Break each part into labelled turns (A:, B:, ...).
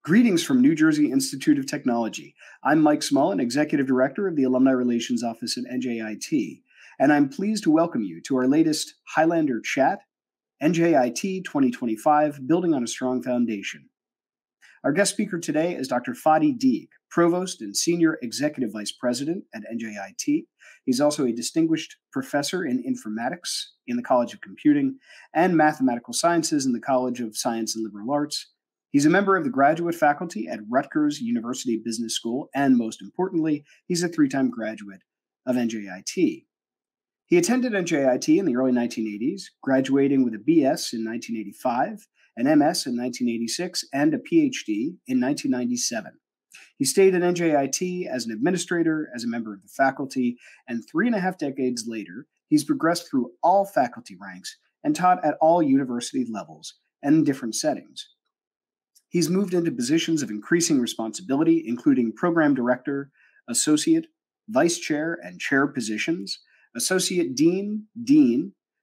A: Greetings from New Jersey Institute of Technology. I'm Mike Smullen, Executive Director of the Alumni Relations Office at NJIT, and I'm pleased to welcome you to our latest Highlander Chat, NJIT 2025, Building on a Strong Foundation. Our guest speaker today is Dr. Fadi Deek, Provost and Senior Executive Vice President at NJIT. He's also a distinguished professor in informatics in the College of Computing and mathematical sciences in the College of Science and Liberal Arts. He's a member of the graduate faculty at Rutgers University Business School, and most importantly, he's a three-time graduate of NJIT. He attended NJIT in the early 1980s, graduating with a BS in 1985, an MS in 1986, and a PhD in 1997. He stayed at NJIT as an administrator, as a member of the faculty, and 3.5 decades later, he's progressed through all faculty ranks and taught at all university levels and in different settings. He's moved into positions of increasing responsibility, including program director, associate, vice chair, and chair positions, associate dean,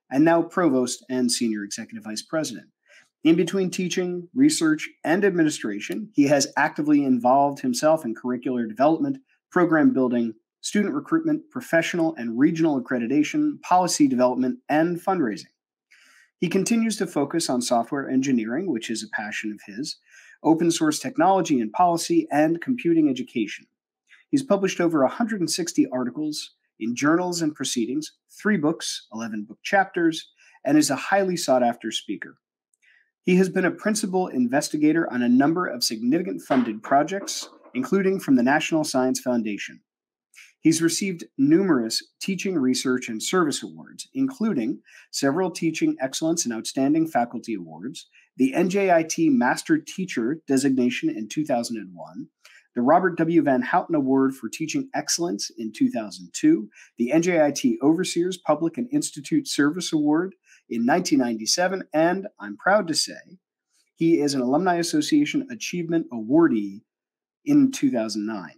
A: and now provost and senior executive vice president. In between teaching, research, and administration, he has actively involved himself in curricular development, program building, student recruitment, professional and regional accreditation, policy development, and fundraising. He continues to focus on software engineering, which is a passion of his, open source technology and policy, and computing education. He's published over 160 articles in journals and proceedings, 3 books, 11 book chapters, and is a highly sought-after speaker. He has been a principal investigator on a number of significant funded projects, including from the National Science Foundation. He's received numerous teaching, research, and service awards, including several Teaching Excellence and Outstanding Faculty Awards, the NJIT Master Teacher designation in 2001, the Robert W. Van Houten Award for Teaching Excellence in 2002, the NJIT Overseers Public and Institute Service Award in 1997, and I'm proud to say he is an Alumni Association Achievement Awardee in 2009.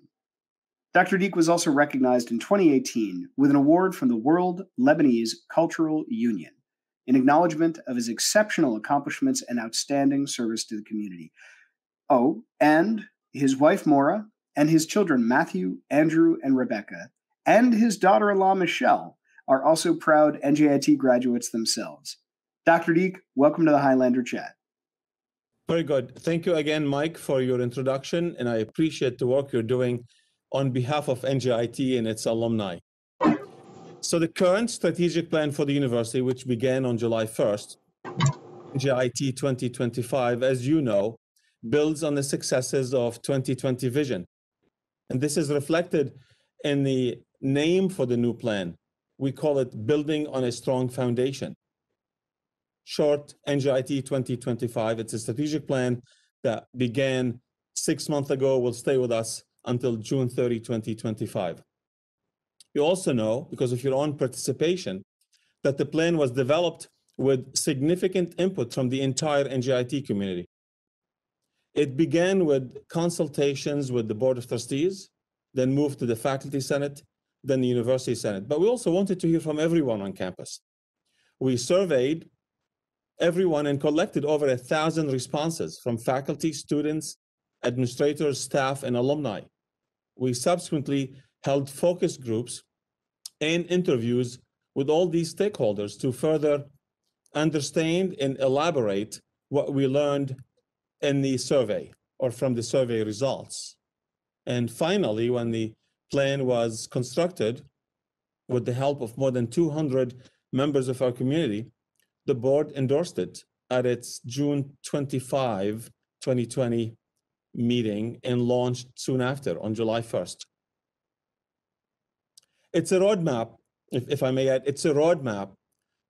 A: Dr. Deek was also recognized in 2018 with an award from the World Lebanese Cultural Union in acknowledgement of his exceptional accomplishments and outstanding service to the community. Oh, and his wife Maura and his children Matthew, Andrew, and Rebecca, and his daughter-in-law Michelle are also proud NJIT graduates themselves. Dr. Deek, welcome to the Highlander Chat.
B: Very good. Thank you again, Mike, for your introduction, and I appreciate the work you're doing on behalf of NJIT and its alumni. So the current strategic plan for the university, which began on July 1st, NJIT 2025, as you know, builds on the successes of 2020 vision. And this is reflected in the name for the new plan. We call it Building on a Strong Foundation. Short, NJIT 2025. It's a strategic plan that began 6 months ago, will stay with us until June 30, 2025. You also know, because of your own participation, that the plan was developed with significant input from the entire NJIT community. It began with consultations with the Board of Trustees, then moved to the Faculty Senate, then the University Senate. But we also wanted to hear from everyone on campus. We surveyed everyone and collected over 1,000 responses from faculty, students, administrators, staff, and alumni. We subsequently held focus groups and interviews with all these stakeholders to further understand and elaborate what we learned in the survey or from the survey results. And finally, when the plan was constructed with the help of more than 200 members of our community, the board endorsed it at its June 25, 2020 meeting and launched soon after on July 1st. It's a roadmap, if I may add, it's a roadmap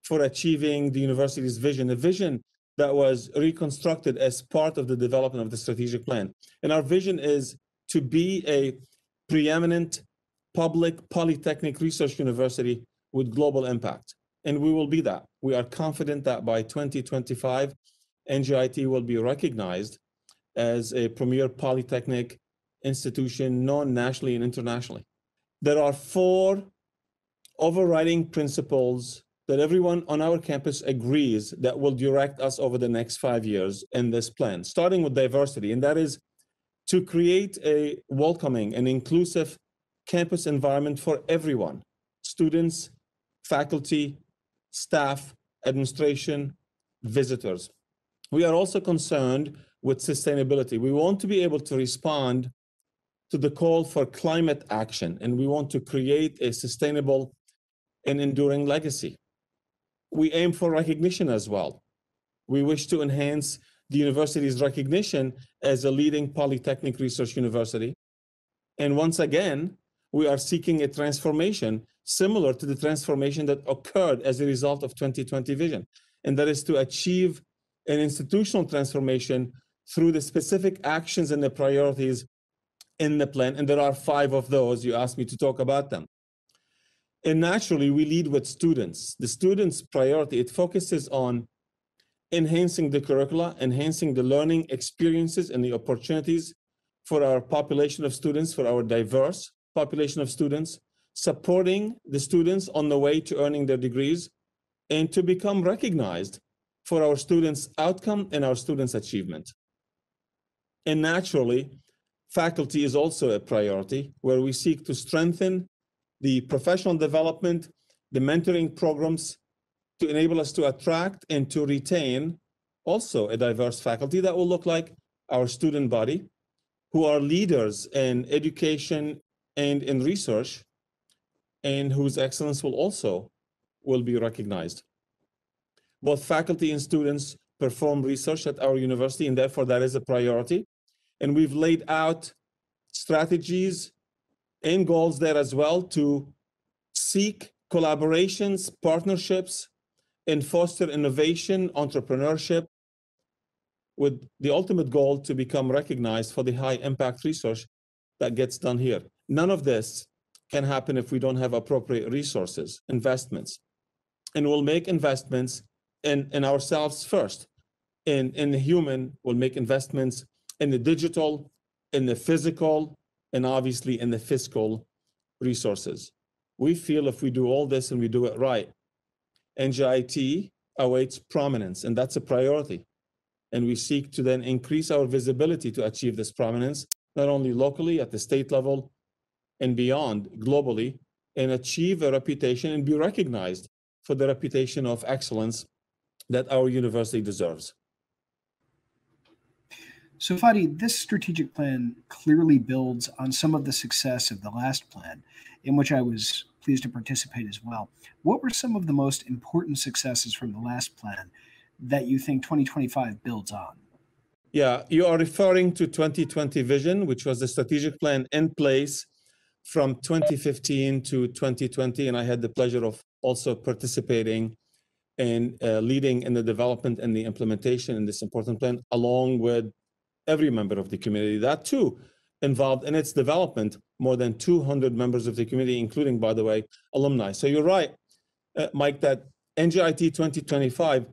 B: for achieving the university's vision, a vision that was reconstructed as part of the development of the strategic plan. And our vision is to be a preeminent public polytechnic research university with global impact. And we will be that. We are confident that by 2025, NJIT will be recognized as a premier polytechnic institution known nationally and internationally. There are 4 overriding principles that everyone on our campus agrees that will direct us over the next 5 years in this plan, starting with diversity, and that is to create a welcoming and inclusive campus environment for everyone, students, faculty, staff, administration, visitors. We are also concerned with sustainability. We want to be able to respond to the call for climate action, and we want to create a sustainable and enduring legacy. We aim for recognition as well. We wish to enhance the university's recognition as a leading polytechnic research university. And once again, we are seeking a transformation similar to the transformation that occurred as a result of 2020 vision. And that is to achieve an institutional transformation through the specific actions and the priorities in the plan. And there are 5 of those. You asked me to talk about them. And naturally, we lead with students. The students' priority, it focuses on enhancing the curricula, enhancing the learning experiences and the opportunities for our population of students, for our diverse population of students, supporting the students on the way to earning their degrees, and to become recognized for our students' outcome and our students' achievement. And naturally, faculty is also a priority, where we seek to strengthen the professional development, the mentoring programs, to enable us to attract and to retain also a diverse faculty that will look like our student body, who are leaders in education and in research, and whose excellence will be recognized. Both faculty and students perform research at our university, and therefore that is a priority. And we've laid out strategies and goals there as well to seek collaborations, partnerships, and foster innovation, entrepreneurship, with the ultimate goal to become recognized for the high impact research that gets done here. None of this can happen if we don't have appropriate resources, investments. And we'll make investments in ourselves first. In the human, we'll make investments in the digital, in the physical, and obviously in the fiscal resources. We feel if we do all this and we do it right, NJIT awaits prominence, and that's a priority. And we seek to then increase our visibility to achieve this prominence, not only locally at the state level and beyond, globally, and achieve a reputation and be recognized for the reputation of excellence that our university deserves.
A: So Fadi, this strategic plan clearly builds on some of the success of the last plan, in which I was pleased to participate as well. What were some of the most important successes from the last plan that you think 2025 builds on?
B: Yeah, you are referring to 2020 vision, which was the strategic plan in place from 2015 to 2020. And I had the pleasure of also participating and leading in the development and the implementation in this important plan, along with every member of the community. That too involved in its development more than 200 members of the community, including, by the way, alumni. So you're right, Mike, that NJIT 2025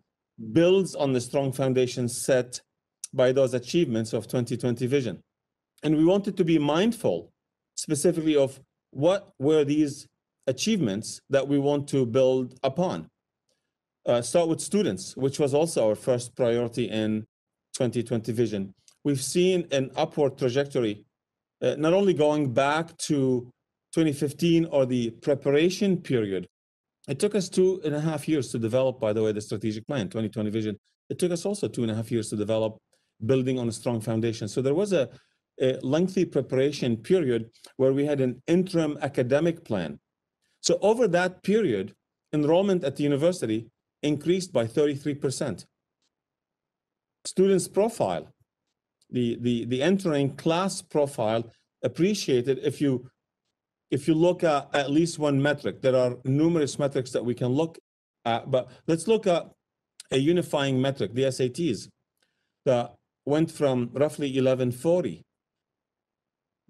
B: builds on the strong foundation set by those achievements of 2020 vision. And we wanted to be mindful specifically of what were these achievements that we want to build upon. Start with students, which was also our first priority in 2020 vision. We've seen an upward trajectory, not only going back to 2015 or the preparation period. It took us 2.5 years to develop, by the way, the strategic plan, 2020 vision. It took us also 2.5 years to develop, building on a strong foundation. So there was a lengthy preparation period where we had an interim academic plan. So over that period, enrollment at the university increased by 33%. Students' profile, the entering class profile, appreciated. If you look at least one metric, there are numerous metrics that we can look at, but let's look at a unifying metric, the SATs, that went from roughly 1140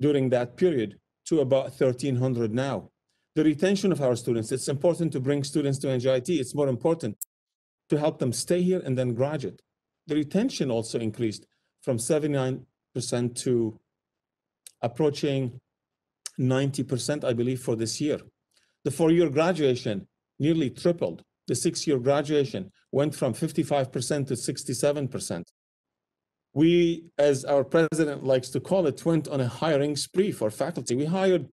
B: during that period to about 1,300 now. The retention of our students, it's important to bring students to NJIT. It's more important to help them stay here and then graduate. The retention also increased from 79% to approaching 90%, I believe, for this year. The 4-year graduation nearly tripled. The 6-year graduation went from 55% to 67%. We, as our president likes to call it, went on a hiring spree for faculty. We hired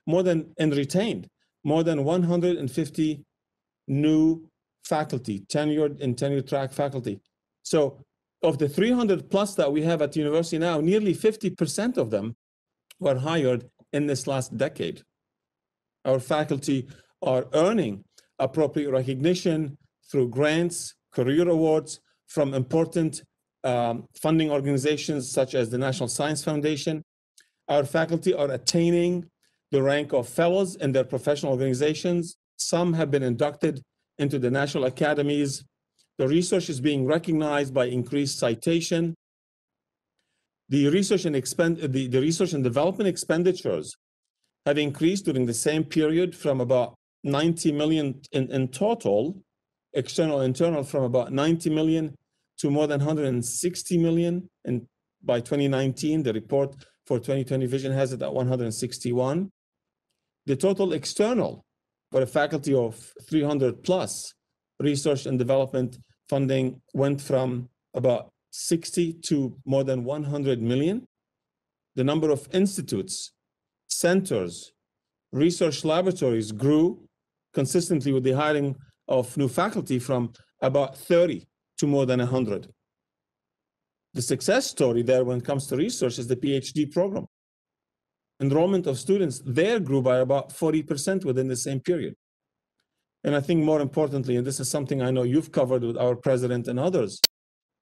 B: and retained more than 150 new faculty, tenured and tenure track faculty. So of the 300 plus that we have at the university now, nearly 50% of them were hired in this last decade. Our faculty are earning appropriate recognition through grants, career awards from important funding organizations such as the National Science Foundation. Our faculty are attaining the rank of fellows in their professional organizations. Some have been inducted into the national academies. The research is being recognized by increased citation. The research and development expenditures have increased during the same period from about 90 million in total, external, internal, from about 90 million to more than 160 million. And by 2019, the report for 2020 Vision has it at 161. The total external for a faculty of 300 plus research and development funding went from about 60 to more than 100 million. The number of institutes, centers, research laboratories grew consistently with the hiring of new faculty from about 30 to more than 100. The success story there when it comes to research is the PhD program. Enrollment of students there grew by about 40% within the same period. And I think more importantly, and this is something I know you've covered with our president and others,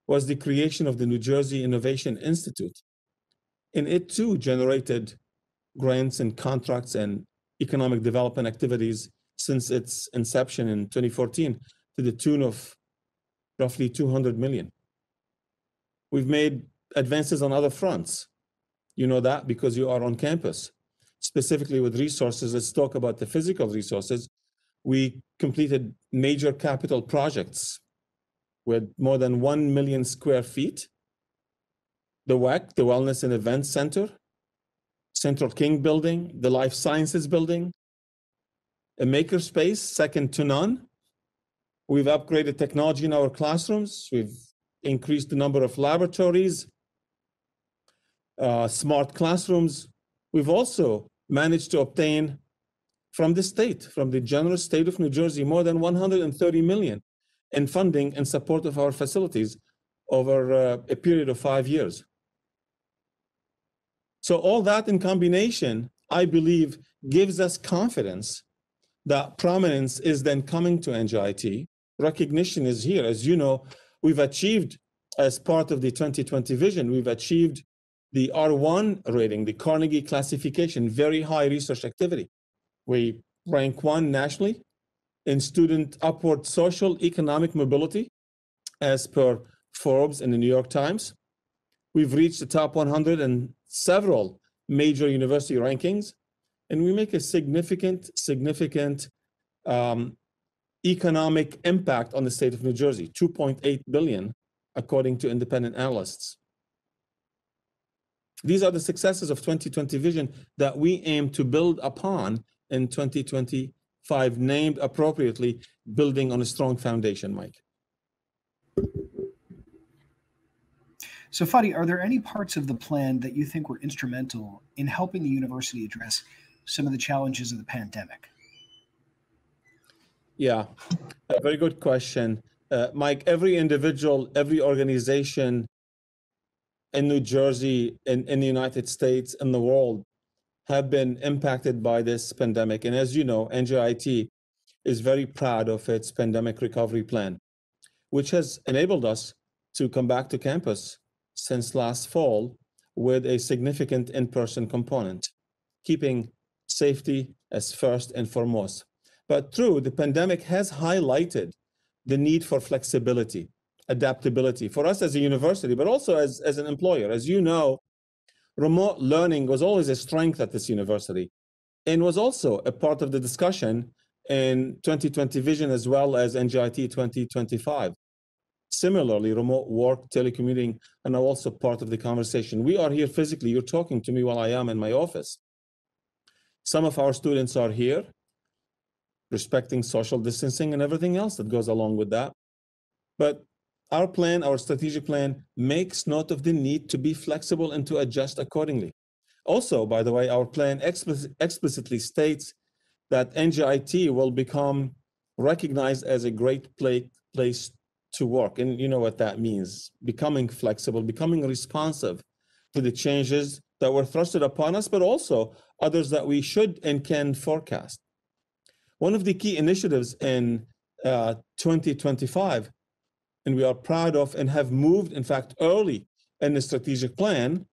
B: was the creation of the New Jersey Innovation Institute. And it too generated grants and contracts and economic development activities since its inception in 2014 to the tune of roughly 200 million. We've made advances on other fronts. You know that because you are on campus. Specifically with resources, let's talk about the physical resources. We completed major capital projects with more than 1 million square feet. The WEC, the Wellness and Events Center, Central King Building, the Life Sciences Building, a makerspace second to none. We've upgraded technology in our classrooms. We've increased the number of laboratories, smart classrooms. We've also managed to obtain from the state, from the generous state of New Jersey, more than 130 million in funding in support of our facilities over a period of 5 years. So all that in combination, I believe, gives us confidence that prominence is then coming to NJIT. Recognition is here. As you know, we've achieved, as part of the 2020 vision, we've achieved the R1 rating, the Carnegie classification, very high research activity. We rank 1 nationally in student upward social economic mobility, as per Forbes and the New York Times. We've reached the top 100 in several major university rankings, and we make a significant economic impact on the state of New Jersey, 2.8 billion, according to independent analysts. These are the successes of 2020 Vision that we aim to build upon in 2025, named appropriately, building on a strong foundation, Mike.
A: So Fadi, are there any parts of the plan that you think were instrumental in helping the university address some of the challenges of the pandemic?
B: Yeah, a very good question. Mike, every individual, every organization in New Jersey, in the United States, in the world, have been impacted by this pandemic. And as you know, NJIT is very proud of its pandemic recovery plan, which has enabled us to come back to campus since last fall with a significant in-person component, keeping safety as first and foremost. But true, the pandemic has highlighted the need for flexibility, adaptability for us as a university, but also as an employer. As you know, remote learning was always a strength at this university and was also a part of the discussion in 2020 Vision as well as NJIT 2025. Similarly, remote work, telecommuting, and are also part of the conversation. We are here physically. You're talking to me while I am in my office. Some of our students are here, respecting social distancing and everything else that goes along with that. But Our strategic plan makes note of the need to be flexible and to adjust accordingly. Also, by the way, our plan explicitly states that NJIT will become recognized as a great place to work. And you know what that means: becoming flexible, becoming responsive to the changes that were thrusted upon us, but also others that we should and can forecast. One of the key initiatives in 2025, and we are proud of and have moved, in fact, early in the strategic plan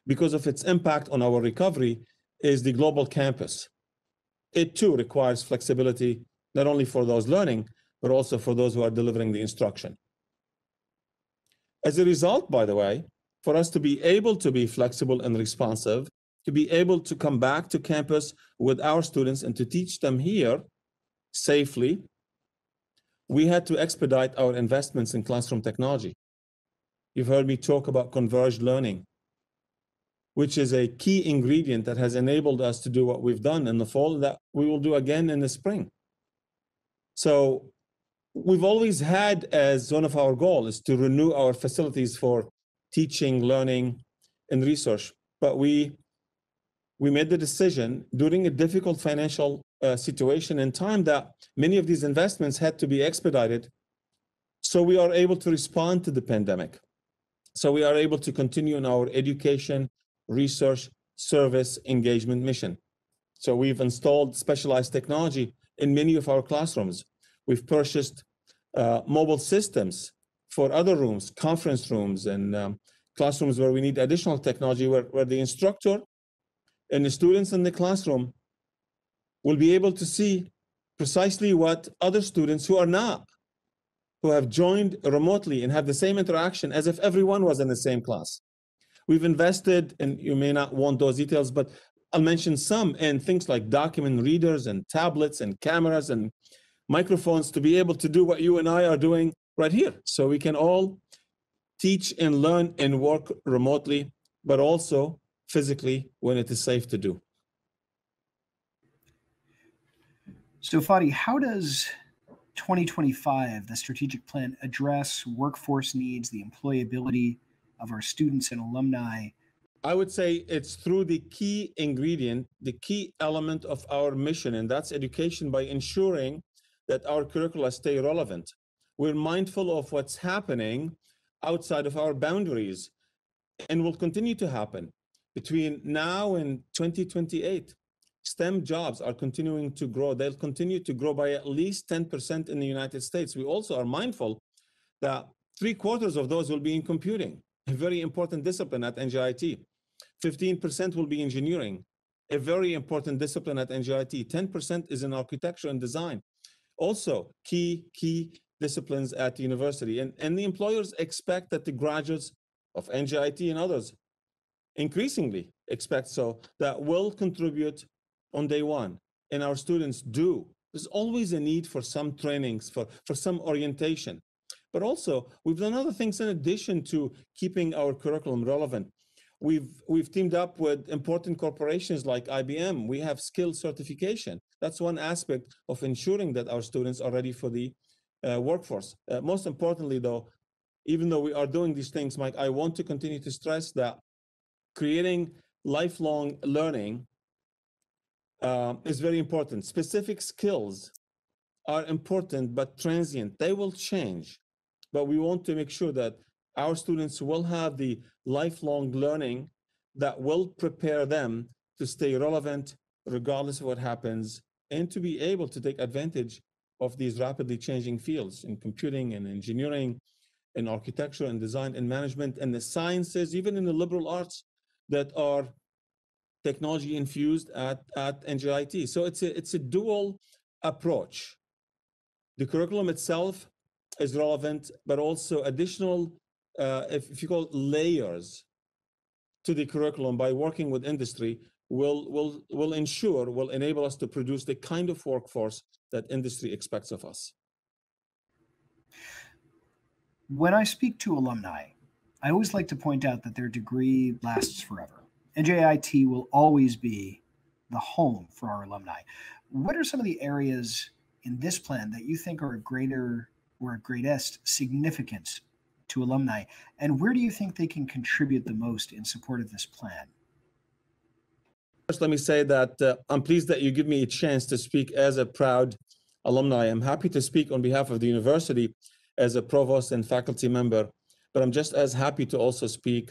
B: because of its impact on our recovery, is the global campus. It too requires flexibility, not only for those learning, but also for those who are delivering the instruction. As a result, by the way, for us to be able to be flexible and responsive, to be able to come back to campus with our students and to teach them here safely, we had to expedite our investments in classroom technology. You've heard me talk about converged learning, which is a key ingredient that has enabled us to do what we've done in the fall, that we will do again in the spring. So we've always had as one of our goals to renew our facilities for teaching, learning, and research. But we made the decision during a difficult financial situation and time that many of these investments had to be expedited, so we are able to respond to the pandemic. So we are able to continue in our education, research, service, engagement mission. So we've installed specialized technology in many of our classrooms. We've purchased mobile systems for other rooms, conference rooms, and classrooms where we need additional technology, where the instructor and the students in the classroom will be able to see precisely what other students who have joined remotely and have the same interaction as if everyone was in the same class. We've invested, and you may not want those details, but I'll mention some, in things like document readers and tablets and cameras and microphones to be able to do what you and I are doing right here. So we can all teach and learn and work remotely, but also physically when it is safe to do.
A: So Fadi, how does 2025, the strategic plan, address workforce needs, the employability of our students and alumni?
B: I would say it's through the key ingredient, the key element of our mission, and that's education, by ensuring that our curricula stay relevant. We're mindful of what's happening outside of our boundaries and will continue to happen. Between now and 2028, STEM jobs are continuing to grow. They'll continue to grow by at least 10% in the United States. We also are mindful that 3/4 of those will be in computing, a very important discipline at NJIT. 15% will be engineering, a very important discipline at NJIT. 10% is in architecture and design. Also, key disciplines at the university. And the employers expect that the graduates of NJIT and others increasingly expect so, that will contribute on day one. And our students do. There's always a need for some trainings, for some orientation. But also, we've done other things in addition to keeping our curriculum relevant. We've teamed up with important corporations like IBM. We have skill certification. That's one aspect of ensuring that our students are ready for the workforce. Most importantly, though, even though we are doing these things, Mike, I want to continue to stress that creating lifelong learning is very important. Specific skills are important but transient. They will change, but we want to make sure that our students will have the lifelong learning that will prepare them to stay relevant regardless of what happens, and to be able to take advantage of these rapidly changing fields in computing and engineering, in architecture and design and management, and the sciences, even in the liberal arts that are technology infused at NJIT. So it's a dual approach. The curriculum itself is relevant, but also additional, if you call it, layers to the curriculum by working with industry will enable us to produce the kind of workforce that industry expects of us.
A: When I speak to alumni, I always like to point out that their degree lasts forever. NJIT will always be the home for our alumni. What are some of the areas in this plan that you think are of greater or at greatest significance to alumni? And where do you think they can contribute the most in support of this plan?
B: First, let me say that I'm pleased that you give me a chance to speak as a proud alumni. I'm happy to speak on behalf of the university as a provost and faculty member, but I'm just as happy to also speak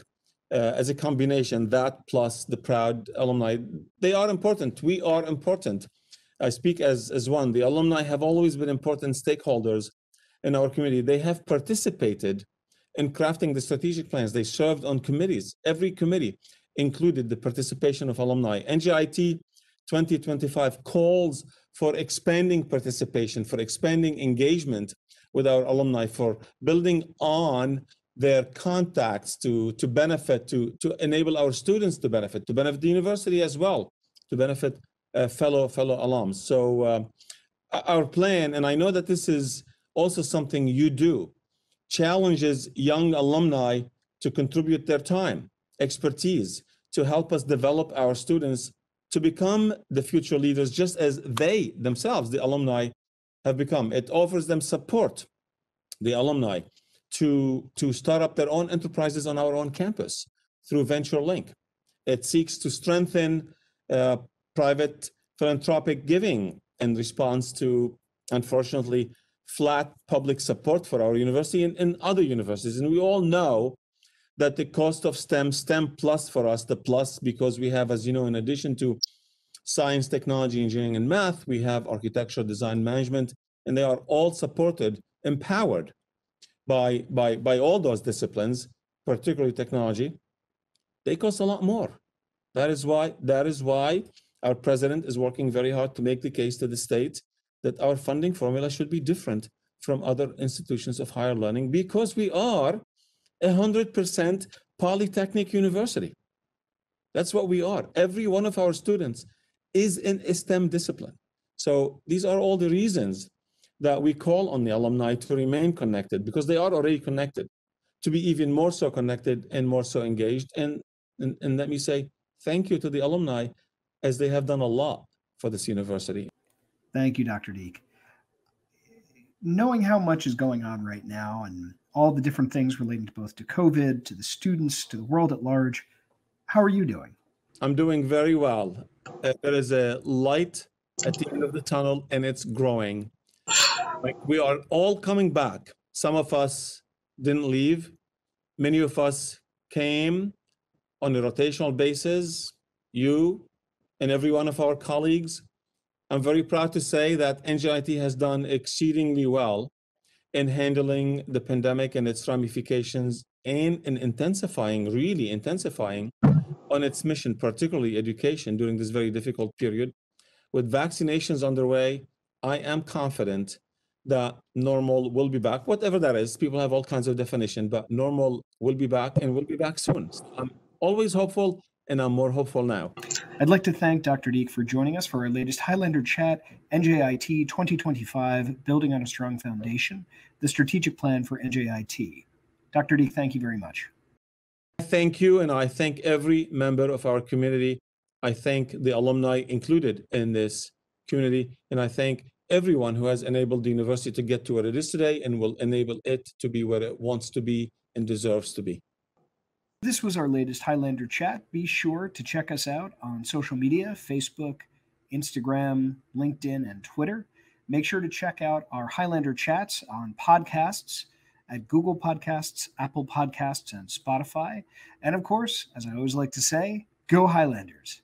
B: as a combination, that plus the proud alumni. They are important. We are important. I speak as one. The alumni have always been important stakeholders in our community. They have participated in crafting the strategic plans. They served on committees. Every committee included the participation of alumni. NJIT 2025 calls for expanding participation, for expanding engagement with our alumni, for building on their contacts to benefit, to enable our students to benefit the university as well, to benefit fellow alums. So our plan, and I know that this is also something you do, challenges young alumni to contribute their time, expertise, to help us develop our students to become the future leaders, just as they themselves, the alumni, have become. It offers them support, the alumni, to start up their own enterprises on our own campus through Venture Link. It seeks to strengthen private philanthropic giving in response to, unfortunately, flat public support for our university and other universities. And we all know that the cost of STEM plus for us, the plus because we have, as you know, in addition to science, technology, engineering, and math, we have architecture, design, management, and they are all supported, empowered by all those disciplines, particularly technology. They cost a lot more. That is why our president is working very hard to make the case to the state that our funding formula should be different from other institutions of higher learning, because we are 100% polytechnic university. That's what we are. Every one of our students is in a STEM discipline. So these are all the reasons that we call on the alumni to remain connected, because they are already connected, to be even more so connected and more so engaged. And let me say thank you to the alumni, as they have done a lot for this university.
A: Thank you, Dr. Deek. Knowing how much is going on right now and all the different things relating to both to COVID, to the students, to the world at large, how are you doing?
B: I'm doing very well. There is a light at the end of the tunnel, and it's growing. Like, we are all coming back. Some of us didn't leave. Many of us came on a rotational basis. You and every one of our colleagues. I'm very proud to say that NJIT has done exceedingly well in handling the pandemic and its ramifications, and in really intensifying on its mission, particularly education, during this very difficult period. With vaccinations underway, I am confident that normal will be back, whatever that is. People have all kinds of definition, but normal will be back, and will be back soon. So I'm always hopeful, and I'm more hopeful now.
A: I'd like to thank Dr. Deek for joining us for our latest Highlander Chat, NJIT 2025, Building on a Strong Foundation, the strategic plan for NJIT. Dr. Deek, thank you very much.
B: Thank you, and I thank every member of our community. I thank the alumni included in this community, and I thank everyone who has enabled the university to get to where it is today, and will enable it to be where it wants to be and deserves to be.
A: This was our latest Highlander Chat. Be sure to check us out on social media, Facebook, Instagram, LinkedIn, and Twitter. Make sure to check out our Highlander Chats on podcasts at Google Podcasts, Apple Podcasts, and Spotify. And of course, as I always like to say, go Highlanders.